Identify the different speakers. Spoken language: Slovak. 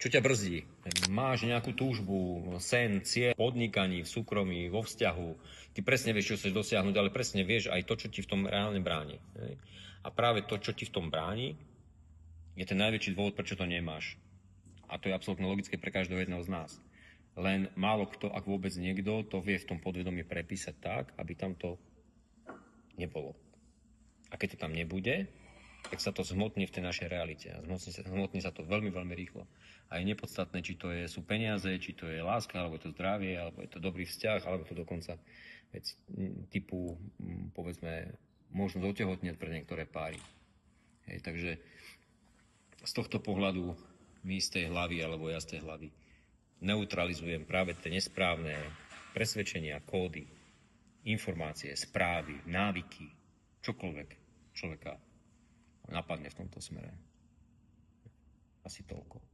Speaker 1: Čo ťa brzdí? Máš nejakú túžbu, sen, cieľ, podnikaní, v súkromí, vo vzťahu. Ty presne vieš, čo chceš dosiahnuť, ale presne vieš aj to, čo ti v tom reálne bráni. A práve to, čo ti v tom bráni, je ten najväčší dôvod, prečo to nemáš. A to je absolútne logické pre každého jedného z nás. Len málo kto, ak vôbec niekto, to vie v tom podvedomí prepísať tak, aby tam to nebolo. A keď to tam nebude, tak sa to zhmotní v tej našej realite. A zhmotní sa to veľmi, veľmi rýchlo. A je nepodstatné, či to sú peniaze, či to je láska, alebo je to zdravie, alebo je to dobrý vzťah, alebo to dokonca veci typu, povedzme, možnosť otehotnieť pre niektoré páry. Takže z tohto pohľadu my z tej hlavy, alebo ja z tej hlavy, neutralizujem práve tie nesprávne presvedčenia, kódy, informácie, správy, návyky, čokoľvek človeka napadne v tomto smere. Asi toľko.